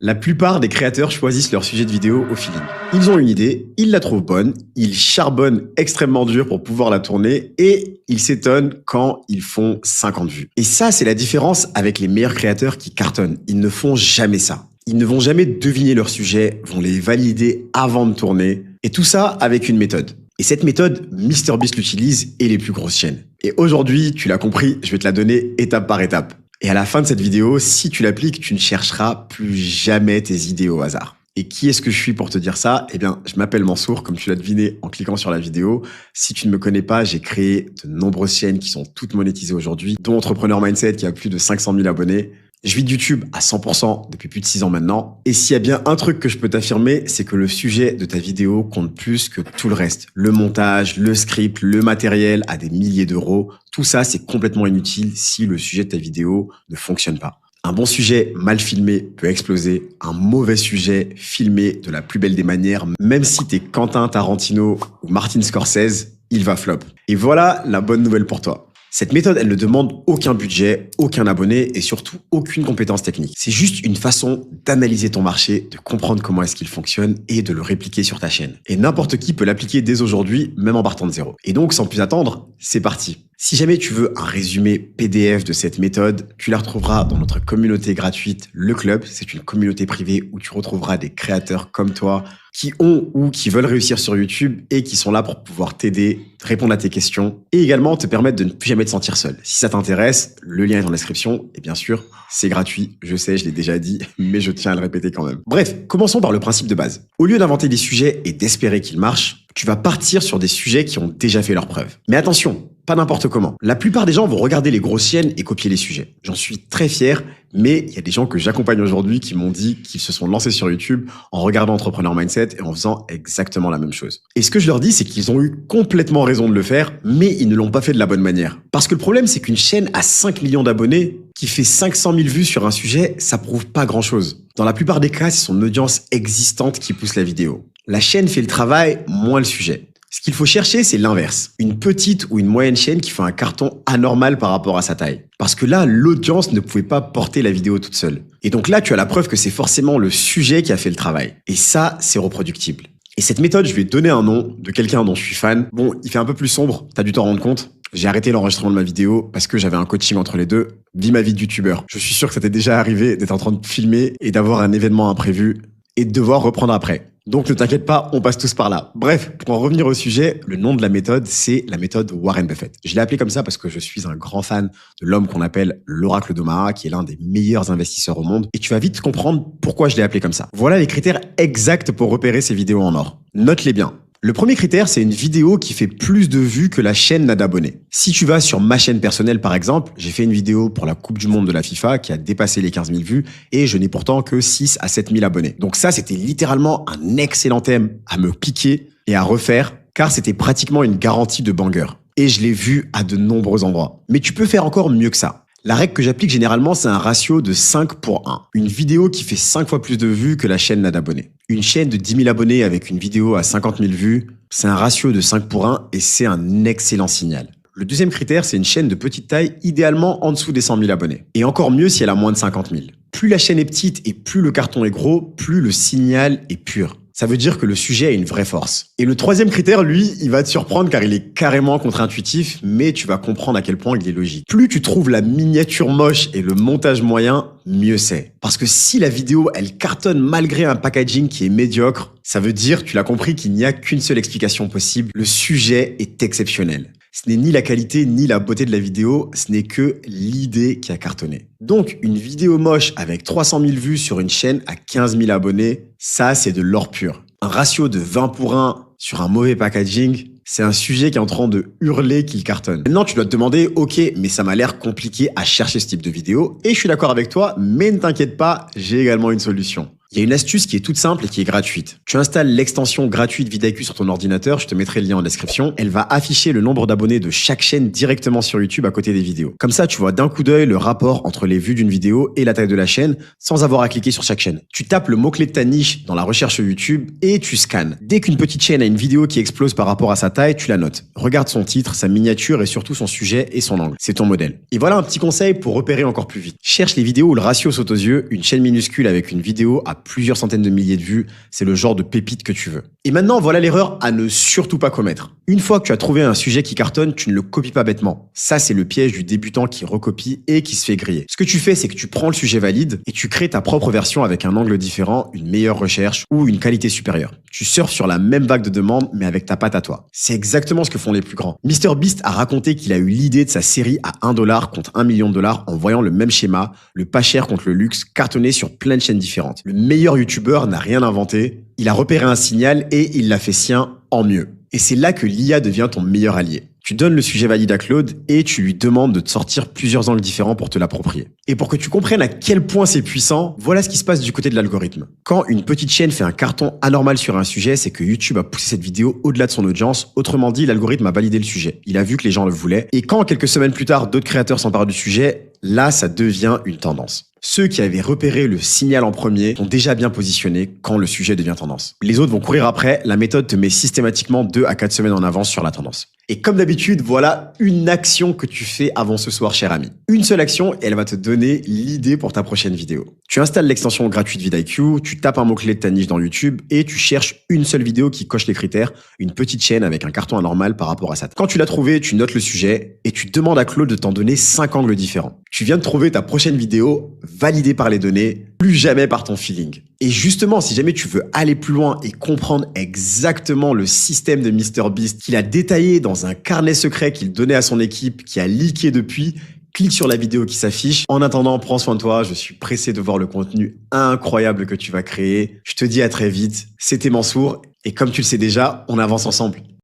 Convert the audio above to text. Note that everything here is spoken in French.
La plupart des créateurs choisissent leur sujet de vidéo au feeling. Ils ont une idée, ils la trouvent bonne, ils charbonnent extrêmement dur pour pouvoir la tourner et ils s'étonnent quand ils font 50 vues. Et ça, c'est la différence avec les meilleurs créateurs qui cartonnent. Ils ne font jamais ça. Ils ne vont jamais deviner leur sujet, vont les valider avant de tourner. Et tout ça avec une méthode. Et cette méthode, MrBeast l'utilise et les plus grosses chaînes. Et aujourd'hui, tu l'as compris, je vais te la donner étape par étape. Et à la fin de cette vidéo, si tu l'appliques, tu ne chercheras plus jamais tes idées au hasard. Et qui est-ce que je suis pour te dire ça? Eh bien, je m'appelle Mansour, comme tu l'as deviné en cliquant sur la vidéo. Si tu ne me connais pas, j'ai créé de nombreuses chaînes qui sont toutes monétisées aujourd'hui, dont Entrepreneur Mindset qui a plus de 500 000 abonnés. Je vis de YouTube à 100% depuis plus de 6 ans maintenant. Et s'il y a bien un truc que je peux t'affirmer, c'est que le sujet de ta vidéo compte plus que tout le reste. Le montage, le script, le matériel à des milliers d'euros. Tout ça, c'est complètement inutile si le sujet de ta vidéo ne fonctionne pas. Un bon sujet mal filmé peut exploser. Un mauvais sujet filmé de la plus belle des manières, même si t'es Quentin Tarantino ou Martin Scorsese, il va flop. Et voilà la bonne nouvelle pour toi. Cette méthode, elle ne demande aucun budget, aucun abonné et surtout aucune compétence technique. C'est juste une façon d'analyser ton marché, de comprendre comment est-ce qu'il fonctionne et de le répliquer sur ta chaîne. Et n'importe qui peut l'appliquer dès aujourd'hui, même en partant de zéro. Et donc, sans plus attendre, c'est parti. Si jamais tu veux un résumé PDF de cette méthode, tu la retrouveras dans notre communauté gratuite, Le Club. C'est une communauté privée où tu retrouveras des créateurs comme toi qui ont ou qui veulent réussir sur YouTube et qui sont là pour pouvoir t'aider, répondre à tes questions et également te permettre de ne plus jamais te sentir seul. Si ça t'intéresse, le lien est en description et bien sûr, c'est gratuit. Je sais, je l'ai déjà dit, mais je tiens à le répéter quand même. Bref, commençons par le principe de base. Au lieu d'inventer des sujets et d'espérer qu'ils marchent, tu vas partir sur des sujets qui ont déjà fait leurs preuves. Mais attention, pas n'importe comment. La plupart des gens vont regarder les grosses chaînes et copier les sujets. J'en suis très fier, mais il y a des gens que j'accompagne aujourd'hui qui m'ont dit qu'ils se sont lancés sur YouTube en regardant Entrepreneur Mindset et en faisant exactement la même chose. Et ce que je leur dis, c'est qu'ils ont eu complètement raison de le faire, mais ils ne l'ont pas fait de la bonne manière. Parce que le problème, c'est qu'une chaîne à 5 millions d'abonnés qui fait 500 000 vues sur un sujet, ça prouve pas grand-chose. Dans la plupart des cas, c'est son audience existante qui pousse la vidéo. La chaîne fait le travail, moins le sujet. Ce qu'il faut chercher, c'est l'inverse. Une petite ou une moyenne chaîne qui fait un carton anormal par rapport à sa taille. Parce que là, l'audience ne pouvait pas porter la vidéo toute seule. Et donc là, tu as la preuve que c'est forcément le sujet qui a fait le travail. Et ça, c'est reproductible. Et cette méthode, je vais te donner un nom de quelqu'un dont je suis fan. Bon, il fait un peu plus sombre, t'as dû t'en rendre compte. J'ai arrêté l'enregistrement de ma vidéo parce que j'avais un coaching entre les deux. Vis ma vie de youtubeur. Je suis sûr que ça t'est déjà arrivé d'être en train de filmer et d'avoir un événement imprévu et de devoir reprendre après. Donc ne t'inquiète pas, on passe tous par là. Bref, pour en revenir au sujet, le nom de la méthode, c'est la méthode Warren Buffett. Je l'ai appelée comme ça parce que je suis un grand fan de l'homme qu'on appelle l'oracle d'Omaha, qui est l'un des meilleurs investisseurs au monde. Et tu vas vite comprendre pourquoi je l'ai appelé comme ça. Voilà les critères exacts pour repérer ces vidéos en or. Note-les bien. Le premier critère, c'est une vidéo qui fait plus de vues que la chaîne n'a d'abonnés. Si tu vas sur ma chaîne personnelle, par exemple, j'ai fait une vidéo pour la Coupe du Monde de la FIFA qui a dépassé les 15 000 vues et je n'ai pourtant que 6 à 7 000 abonnés. Donc ça, c'était littéralement un excellent thème à me piquer et à refaire car c'était pratiquement une garantie de banger. Et je l'ai vu à de nombreux endroits. Mais tu peux faire encore mieux que ça. La règle que j'applique généralement, c'est un ratio de 5 pour 1. Une vidéo qui fait 5 fois plus de vues que la chaîne n'a d'abonnés. Une chaîne de 10 000 abonnés avec une vidéo à 50 000 vues, c'est un ratio de 5 pour 1 et c'est un excellent signal. Le deuxième critère, c'est une chaîne de petite taille, idéalement en dessous des 100 000 abonnés. Et encore mieux si elle a moins de 50 000. Plus la chaîne est petite et plus le carton est gros, plus le signal est pur. Ça veut dire que le sujet a une vraie force. Et le troisième critère, lui, il va te surprendre car il est carrément contre-intuitif, mais tu vas comprendre à quel point il est logique. Plus tu trouves la miniature moche et le montage moyen, mieux c'est. Parce que si la vidéo, elle cartonne malgré un packaging qui est médiocre, ça veut dire, tu l'as compris, qu'il n'y a qu'une seule explication possible. Le sujet est exceptionnel. Ce n'est ni la qualité ni la beauté de la vidéo, ce n'est que l'idée qui a cartonné. Donc, une vidéo moche avec 300 000 vues sur une chaîne à 15 000 abonnés, ça, c'est de l'or pur. Un ratio de 20 pour 1 sur un mauvais packaging, c'est un sujet qui est en train de hurler qu'il cartonne. Maintenant, tu dois te demander, ok, mais ça m'a l'air compliqué à chercher ce type de vidéo, et je suis d'accord avec toi, mais ne t'inquiète pas, j'ai également une solution. Il y a une astuce qui est toute simple et qui est gratuite. Tu installes l'extension gratuite vidIQ sur ton ordinateur, je te mettrai le lien en description. Elle va afficher le nombre d'abonnés de chaque chaîne directement sur YouTube à côté des vidéos. Comme ça, tu vois d'un coup d'œil le rapport entre les vues d'une vidéo et la taille de la chaîne sans avoir à cliquer sur chaque chaîne. Tu tapes le mot-clé de ta niche dans la recherche YouTube et tu scannes. Dès qu'une petite chaîne a une vidéo qui explose par rapport à sa taille, tu la notes. Regarde son titre, sa miniature et surtout son sujet et son angle. C'est ton modèle. Et voilà un petit conseil pour repérer encore plus vite. Cherche les vidéos où le ratio saute aux yeux. Une chaîne minuscule avec une vidéo à plusieurs centaines de milliers de vues, c'est le genre de pépite que tu veux. Et maintenant, voilà l'erreur à ne surtout pas commettre. Une fois que tu as trouvé un sujet qui cartonne, tu ne le copies pas bêtement. Ça, c'est le piège du débutant qui recopie et qui se fait griller. Ce que tu fais, c'est que tu prends le sujet valide et tu crées ta propre version avec un angle différent, une meilleure recherche ou une qualité supérieure. Tu surfes sur la même vague de demandes, mais avec ta patte à toi. C'est exactement ce que font les plus grands. MrBeast a raconté qu'il a eu l'idée de sa série à $1 contre $1 million en voyant le même schéma, le pas cher contre le luxe, cartonné sur plein de chaînes différentes. Le meilleur youtubeur n'a rien inventé, il a repéré un signal et il l'a fait sien en mieux. Et c'est là que l'IA devient ton meilleur allié. Tu donnes le sujet valide à Claude et tu lui demandes de te sortir plusieurs angles différents pour te l'approprier. Et pour que tu comprennes à quel point c'est puissant, voilà ce qui se passe du côté de l'algorithme. Quand une petite chaîne fait un carton anormal sur un sujet, c'est que YouTube a poussé cette vidéo au-delà de son audience. Autrement dit, l'algorithme a validé le sujet. Il a vu que les gens le voulaient. Et quand quelques semaines plus tard, d'autres créateurs s'emparent du sujet, là, ça devient une tendance. Ceux qui avaient repéré le signal en premier sont déjà bien positionnés quand le sujet devient tendance. Les autres vont courir après, la méthode te met systématiquement 2 à 4 semaines en avance sur la tendance. Et comme d'habitude, voilà une action que tu fais avant ce soir, cher ami. Une seule action et elle va te donner l'idée pour ta prochaine vidéo. Tu installes l'extension gratuite vidIQ, tu tapes un mot-clé de ta niche dans YouTube et tu cherches une seule vidéo qui coche les critères, une petite chaîne avec un carton anormal par rapport à ça. Quand tu l'as trouvé, tu notes le sujet et tu demandes à Claude de t'en donner 5 angles différents. Tu viens de trouver ta prochaine vidéo validée par les données, plus jamais par ton feeling. Et justement, si jamais tu veux aller plus loin et comprendre exactement le système de MrBeast qu'il a détaillé dans un carnet secret qu'il donnait à son équipe, qui a leaké depuis, clique sur la vidéo qui s'affiche. En attendant, prends soin de toi. Je suis pressé de voir le contenu incroyable que tu vas créer. Je te dis à très vite. C'était Mansour. Et comme tu le sais déjà, on avance ensemble.